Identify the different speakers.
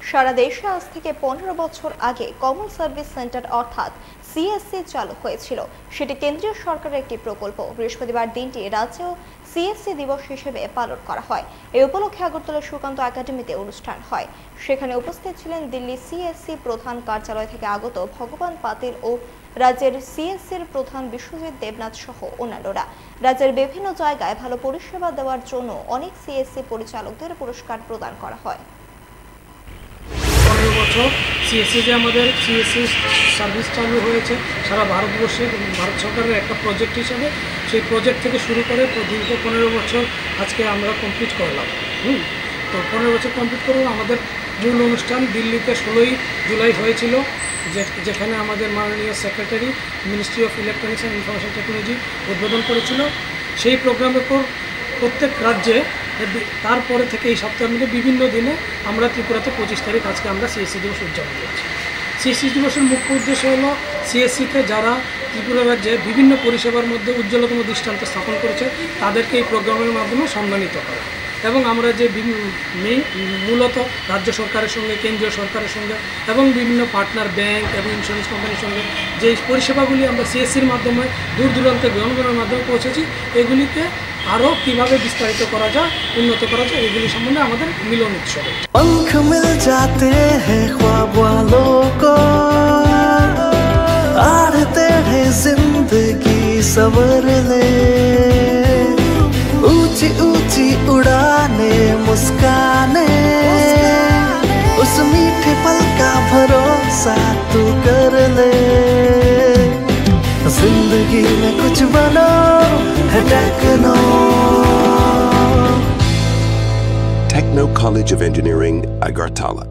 Speaker 1: সারা দেশে আজ থেকে 15 বছর আগে কমন সার্ভিস সেন্টার অর্থাৎ সিএসসি চালু হয়েছিল। সেটি কেন্দ্রীয় সরকারের একটি প্রকল্প। বৃহস্পতিবার দিনটি রাজ্যেও সিএসসি দিবস হিসেবে পালন করা হয়। এই উপলক্ষে আগরতলা সুকান্ত একাডেমিতে অনুষ্ঠান হয়। সেখানে উপস্থিত ছিলেন দিল্লি সিএসসি প্রধান কার্যালয় থেকে আগত ভগবান পাতিল ও রাজ্যের সিএসসির প্রধান বিশ্বজিৎ দেবনাথ সহ অন্যান্যরা। রাজ্যের বিভিন্ন জায়গায় ভালো পরিষেবা দেওয়ার জন্য অনেক সিএসসি পরিচালকদের পুরস্কার প্রদান করা হয়।
Speaker 2: 15 বছর সিএসসিতে আমাদের সিএসসি সার্ভিস চালু হয়েছে সারা ভারতবর্ষে। ভারত সরকারের একটা প্রজেক্ট হিসেবে সেই প্রজেক্ট থেকে শুরু করে দীর্ঘ 15 বছর আজকে আমরা কমপ্লিট করলাম। তো 15 বছর কমপ্লিট করলাম। আমাদের মূল অনুষ্ঠান দিল্লিতে 16ই জুলাই হয়েছিল, যেখানে আমাদের মাননীয় secretary ministry of electronics and information technology উদ্বোধন করেছিল। সেই প্রোগ্রামের পর প্রত্যেক রাজ্যে তারপরে থেকে এই সপ্তাহের মধ্যে বিভিন্ন দিনে আমরা ত্রিপুরাতে 25 তারিখ আজকে আমরা সিএসসি দিবস উদযাপন করছি। সিএসসি দিবসের মুখ্য উদ্দেশ্য হলো সিএসসিতে যারা ত্রিপুরা রাজ্যে বিভিন্ন পরিষেবার মধ্যে উজ্জ্বলতম দৃষ্টান্ত স্থাপন করেছে তাদেরকে এই প্রোগ্রামের মাধ্যমে সম্মানিত করা, এবং আমরা যে মূলত রাজ্য সরকারের সঙ্গে, কেন্দ্রীয় সরকারের সঙ্গে এবং বিভিন্ন পার্টনার ব্যাংক এবং ইন্স্যুরেন্স কোম্পানির সঙ্গে যে পরিষেবাগুলি আমরা সিএসসির মাধ্যমে দূর দূরান্তে গ্রহণের মাধ্যমে পৌঁছেছি, এগুলিকে আরও কীভাবে বিস্তারিত করা যায়, উন্নত করা যায়, এগুলি সম্বন্ধে আমাদের মিলন উৎসব।
Speaker 3: पंख मिल जाते हैं ख्वाब वालों को, आड़ते हैं जिंदगी सवर ले, ऊंची ऊंची उड़ाने मुस्काने, उस मीठे पल का भरोसा तू कर ले। जिंदगी में कुछ बनो है techno.
Speaker 4: Techno College of Engineering, Agartala.